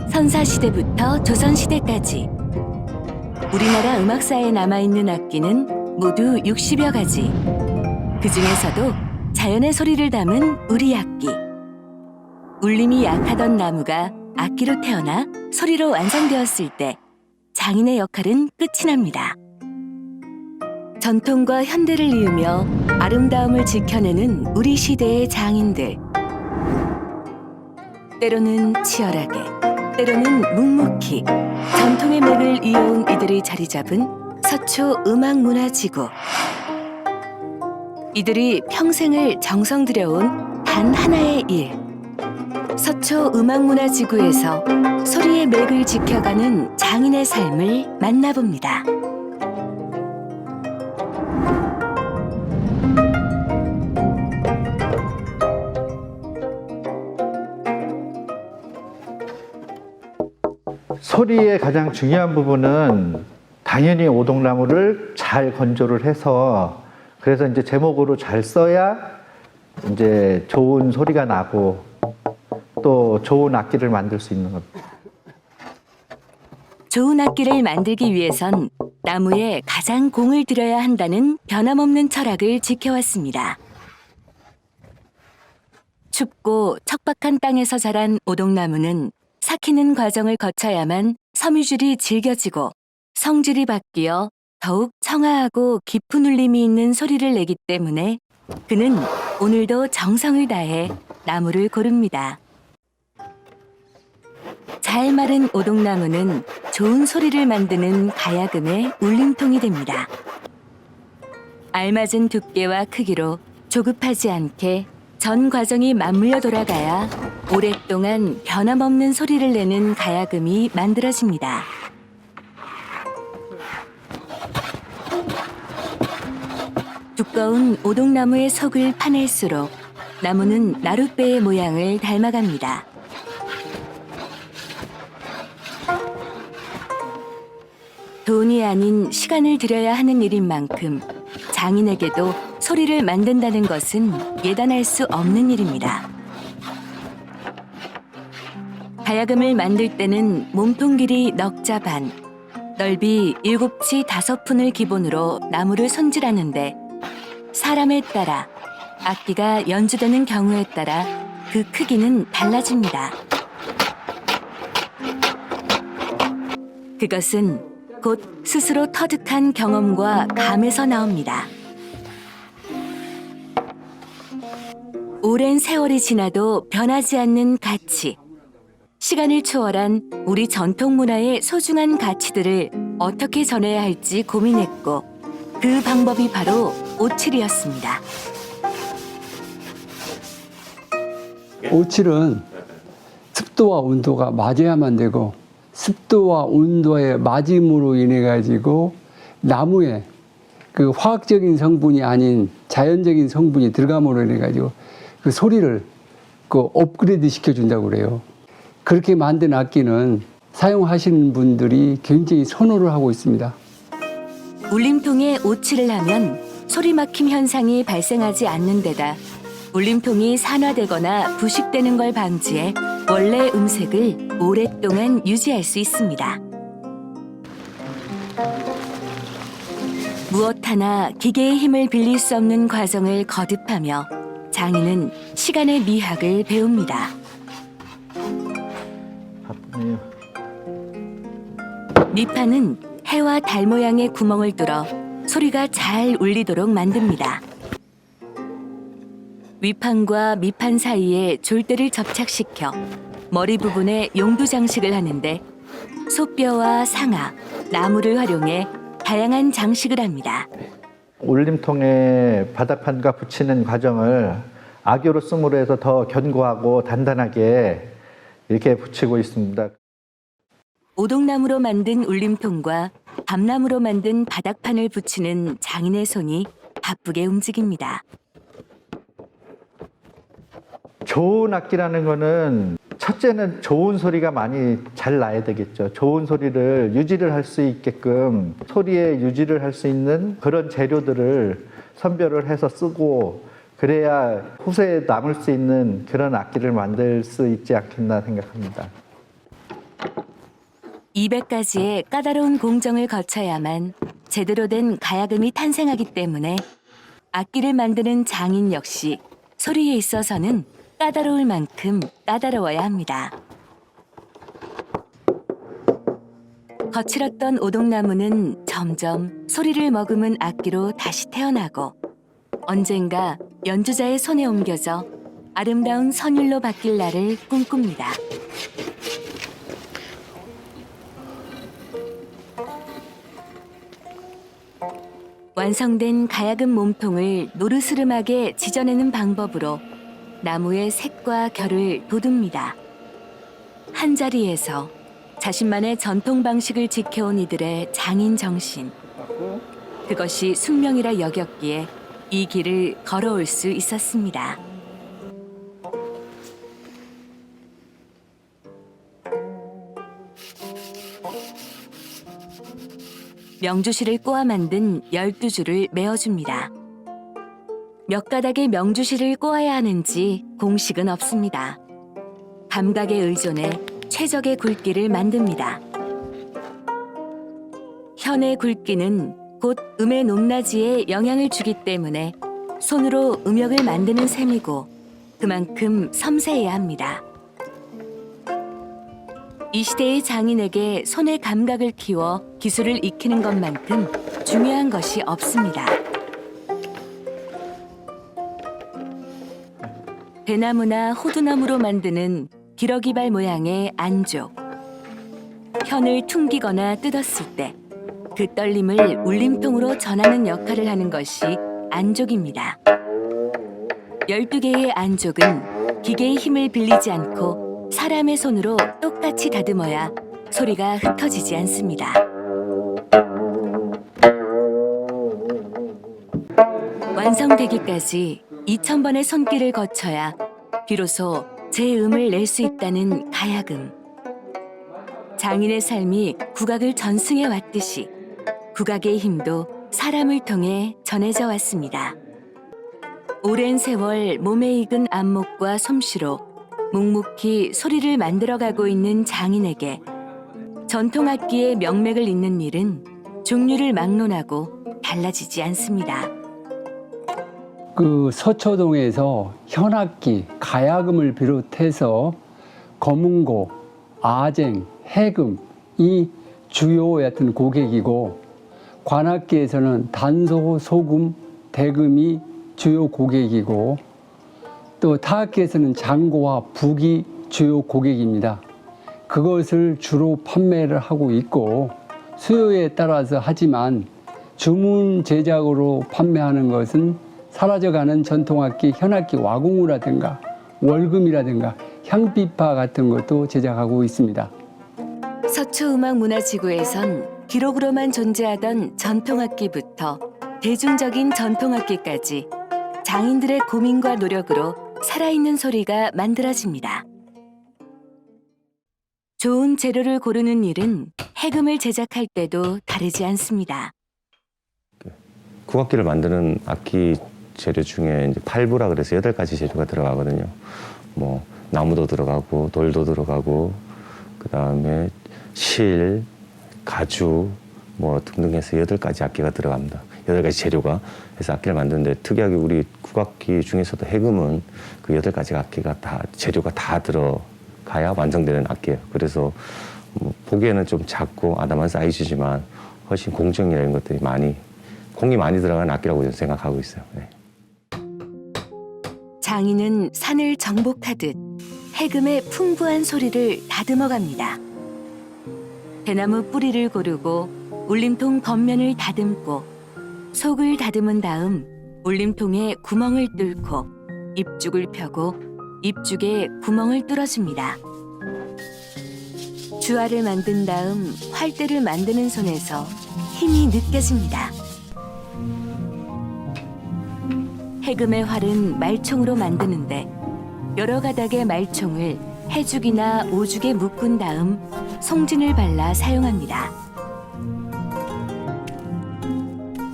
선사시대부터 조선시대까지 우리나라 음악사에 남아있는 악기는 모두 60여 가지. 그 중에서도 자연의 소리를 담은 우리 악기. 울림이 약하던 나무가 악기로 태어나 소리로 완성되었을 때 장인의 역할은 끝이 납니다. 전통과 현대를 이으며 아름다움을 지켜내는 우리 시대의 장인들. 때로는 치열하게, 때로는 묵묵히 전통의 맥을 이어온 이들이 자리 잡은 서초 음악문화지구. 이들이 평생을 정성 들여온 단 하나의 일. 서초 음악문화지구에서 소리의 맥을 지켜가는 장인의 삶을 만나봅니다. 소리의 가장 중요한 부분은 당연히 오동나무를 잘 건조를 해서, 그래서 이제 제목으로 잘 써야 이제 좋은 소리가 나고 또 좋은 악기를 만들 수 있는 겁니다. 좋은 악기를 만들기 위해선 나무에 가장 공을 들여야 한다는 변함없는 철학을 지켜왔습니다. 춥고 척박한 땅에서 자란 오동나무는 삭히는 과정을 거쳐야만 섬유질이 질겨지고 성질이 바뀌어 더욱 청아하고 깊은 울림이 있는 소리를 내기 때문에 그는 오늘도 정성을 다해 나무를 고릅니다. 잘 마른 오동나무는 좋은 소리를 만드는 가야금의 울림통이 됩니다. 알맞은 두께와 크기로 조급하지 않게 전 과정이 맞물려 돌아가야 오랫동안 변함없는 소리를 내는 가야금이 만들어집니다. 두꺼운 오동나무의 속을 파낼수록 나무는 나룻배의 모양을 닮아갑니다. 돈이 아닌 시간을 들여야 하는 일인 만큼 장인에게도 소리를 만든다는 것은 예단할 수 없는 일입니다. 가야금을 만들 때는 몸통 길이 넉자 반, 넓이 7치 5푼을 기본으로 나무를 손질하는데 사람에 따라, 악기가 연주되는 경우에 따라 그 크기는 달라집니다. 그것은 곧 스스로 터득한 경험과 감에서 나옵니다. 오랜 세월이 지나도 변하지 않는 가치. 시간을 초월한 우리 전통 문화의 소중한 가치들을 어떻게 전해야 할지 고민했고 그 방법이 바로 오칠이었습니다. 오칠은 습도와 온도가 맞아야만 되고 습도와 온도의 맞음으로 인해 가지고 나무에 그 화학적인 성분이 아닌 자연적인 성분이 들어감으로 인해 가지고 그 소리를 그 업그레이드 시켜준다고 그래요. 그렇게 만든 악기는 사용하시는 분들이 굉장히 선호를 하고 있습니다. 울림통에 오칠을 하면 소리 막힘 현상이 발생하지 않는 데다 울림통이 산화되거나 부식되는 걸 방지해 원래 음색을 오랫동안 유지할 수 있습니다. 무엇 하나 기계의 힘을 빌릴 수 없는 과정을 거듭하며 장인은 시간의 미학을 배웁니다. 바쁘네요. 밑판은 해와 달 모양의 구멍을 뚫어 소리가 잘 울리도록 만듭니다. 위판과 밑판 사이에 졸대를 접착시켜 머리 부분에 용두 장식을 하는데 소뼈와 상아, 나무를 활용해 다양한 장식을 합니다. 울림통에 바닥판과 붙이는 과정을 악유로 씀으로 해서 더 견고하고 단단하게 이렇게 붙이고 있습니다. 오동나무로 만든 울림통과 밤나무로 만든 바닥판을 붙이는 장인의 손이 바쁘게 움직입니다. 좋은 악기라는 거는 첫째는 좋은 소리가 많이 잘 나야 되겠죠. 좋은 소리를 유지를 할 수 있게끔 소리의 유지를 할 수 있는 그런 재료들을 선별을 해서 쓰고 그래야 후세에 남을 수 있는 그런 악기를 만들 수 있지 않겠나 생각합니다. 200가지의 까다로운 공정을 거쳐야만 제대로 된 가야금이 탄생하기 때문에 악기를 만드는 장인 역시 소리에 있어서는 까다로울 만큼 까다로워야 합니다. 거칠었던 오동나무는 점점 소리를 머금은 악기로 다시 태어나고 언젠가 연주자의 손에 옮겨져 아름다운 선율로 바뀔 날을 꿈꿉니다. 완성된 가야금 몸통을 노르스름하게 지져내는 방법으로 나무의 색과 결을 돋웁니다. 한자리에서 자신만의 전통 방식을 지켜온 이들의 장인 정신, 그것이 숙명이라 여겼기에 이 길을 걸어올 수 있었습니다. 명주실을 꼬아 만든 12줄을 메어줍니다. 몇 가닥의 명주실을 꼬아야 하는지 공식은 없습니다. 감각에 의존해 최적의 굵기를 만듭니다. 현의 굵기는 곧 음의 높낮이에 영향을 주기 때문에 손으로 음역을 만드는 셈이고 그만큼 섬세해야 합니다. 이 시대의 장인에게 손의 감각을 키워 기술을 익히는 것만큼 중요한 것이 없습니다. 대나무나 호두나무로 만드는 기러기발 모양의 안족. 현을 퉁기거나 뜯었을 때 그 떨림을 울림통으로 전하는 역할을 하는 것이 안족입니다. 12개의 안족은 기계의 힘을 빌리지 않고 사람의 손으로 똑같이 다듬어야 소리가 흩어지지 않습니다. 완성되기까지 2000번의 손길을 거쳐야 비로소 제 음을 낼 수 있다는 가야금. 장인의 삶이 국악을 전승해 왔듯이 국악의 힘도 사람을 통해 전해져 왔습니다. 오랜 세월 몸에 익은 안목과 솜씨로 묵묵히 소리를 만들어가고 있는 장인에게 전통악기의 명맥을 잇는 일은 종류를 막론하고 달라지지 않습니다. 그 서초동에서 현악기, 가야금을 비롯해서 거문고, 아쟁, 해금이 주요였던 고객이고 관악기에서는 단소, 소금, 대금이 주요 고객이고 또 타악기에서는 장고와 북이 주요 고객입니다. 그것을 주로 판매를 하고 있고 수요에 따라서 하지만 주문 제작으로 판매하는 것은 사라져가는 전통악기, 현악기 와공우라든가 월금이라든가 향비파 같은 것도 제작하고 있습니다. 서초음악문화지구에선 기록으로만 존재하던 전통악기부터 대중적인 전통악기까지 장인들의 고민과 노력으로 살아있는 소리가 만들어집니다. 좋은 재료를 고르는 일은 해금을 제작할 때도 다르지 않습니다. 국악기를 만드는 악기 재료 중에 이제 팔부라 그래서 8가지 재료가 들어가거든요. 뭐 나무도 들어가고 돌도 들어가고 그다음에 실, 가죽 뭐 등등 해서 8가지 악기가 들어갑니다. 8가지 재료가 해서 악기를 만드는데 특이하게 우리 국악기 중에서도 해금은 그 8가지 악기가 다 재료가 다 들어가야 완성되는 악기예요. 그래서 뭐 보기에는 좀 작고 아담한 사이즈지만 훨씬 공정이라는 것들이 공이 많이 들어가는 악기라고 저는 생각하고 있어요. 네. 장인은 산을 정복하듯 해금의 풍부한 소리를 다듬어갑니다. 대나무 뿌리를 고르고 울림통 겉면을 다듬고 속을 다듬은 다음 울림통에 구멍을 뚫고 입죽을 펴고 입죽에 구멍을 뚫어줍니다. 주화를 만든 다음 활대를 만드는 손에서 힘이 느껴집니다. 해금의 활은 말총으로 만드는데 여러 가닥의 말총을 해죽이나 오죽에 묶은 다음 송진을 발라 사용합니다.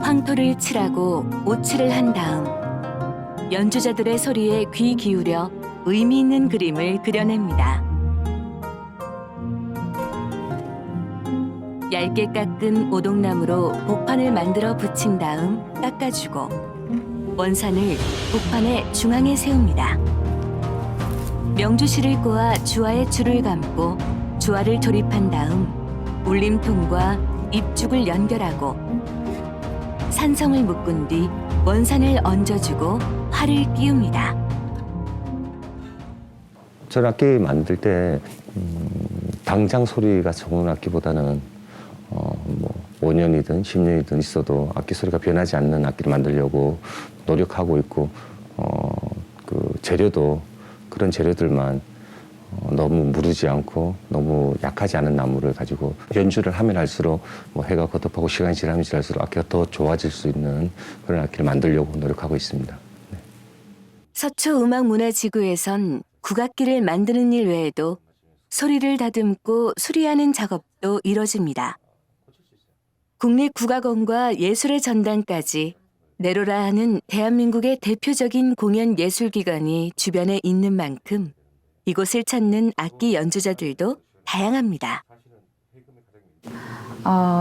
황토를 칠하고 오칠을 한 다음 연주자들의 소리에 귀 기울여 의미 있는 그림을 그려냅니다. 얇게 깎은 오동나무로 복판을 만들어 붙인 다음 깎아주고 원산을 복판의 중앙에 세웁니다. 명주실을 꼬아 주화의 줄을 감고 주화를 조립한 다음 울림통과 입죽을 연결하고 산성을 묶은 뒤 원산을 얹어주고 활을 끼웁니다. 저는 악기 만들 때 당장 소리가 좋은 악기보다는 뭐 5년이든 10년이든 있어도 악기 소리가 변하지 않는 악기를 만들려고 노력하고 있고 그 재료도 그런 재료들만 너무 무르지 않고 너무 약하지 않은 나무를 가지고 연주를 하면 할수록 뭐 해가 거듭하고 시간이 지나면 지날수록 악기가 더 좋아질 수 있는 그런 악기를 만들려고 노력하고 있습니다. 네. 서초음악문화지구에선 국악기를 만드는 일 외에도 소리를 다듬고 수리하는 작업도 이뤄집니다. 국립국악원과 예술의 전당까지 내로라 하는 대한민국의 대표적인 공연 예술기관이 주변에 있는 만큼 이곳을 찾는 악기 연주자들도 다양합니다.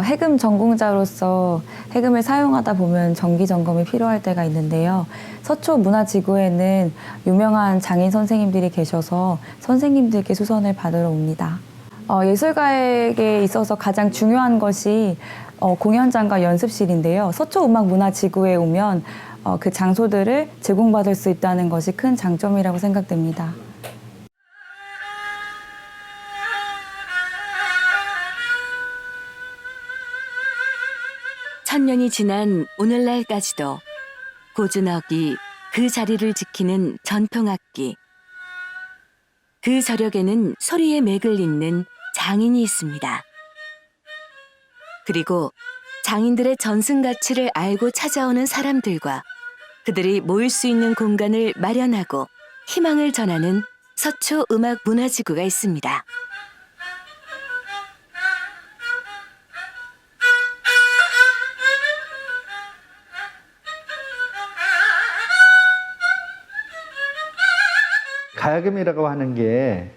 해금 전공자로서 해금을 사용하다 보면 정기 점검이 필요할 때가 있는데요. 서초문화지구에는 유명한 장인 선생님들이 계셔서 선생님들께 수선을 받으러 옵니다. 예술가에게 있어서 가장 중요한 것이 공연장과 연습실인데요. 서초음악문화지구에 오면 그 장소들을 제공받을 수 있다는 것이 큰 장점이라고 생각됩니다. 천년이 지난 오늘날까지도 고즈넉이 그 자리를 지키는 전통악기. 그 저력에는 소리의 맥을 잇는 장인이 있습니다. 그리고 장인들의 전승 가치를 알고 찾아오는 사람들과 그들이 모일 수 있는 공간을 마련하고 희망을 전하는 서초음악문화지구가 있습니다. 가야금이라고 하는 게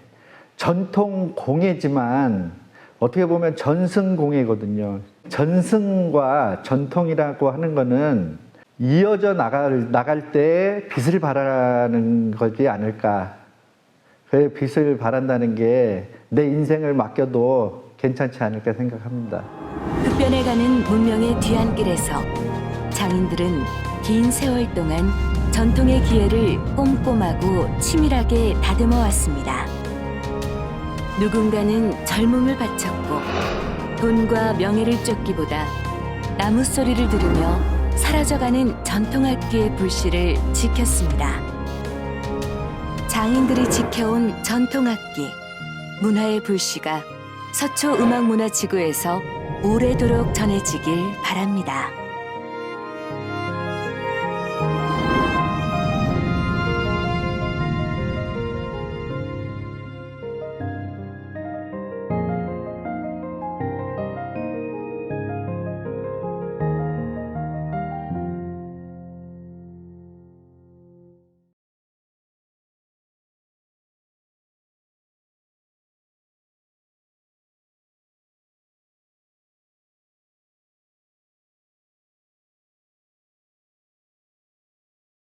전통 공예지만 어떻게 보면 전승 공예거든요. 전승과 전통이라고 하는 거는 이어져 나갈 때 빛을 발하는 거지 않을까. 그 빛을 발한다는 게 내 인생을 맡겨도 괜찮지 않을까 생각합니다. 급변해가는 문명의 뒤안길에서 장인들은 긴 세월 동안 전통의 기회를 꼼꼼하고 치밀하게 다듬어 왔습니다. 누군가는 젊음을 바쳤고 돈과 명예를 쫓기보다 나무 소리를 들으며 사라져가는 전통악기의 불씨를 지켰습니다. 장인들이 지켜온 전통악기, 문화의 불씨가 서초음악문화지구에서 오래도록 전해지길 바랍니다.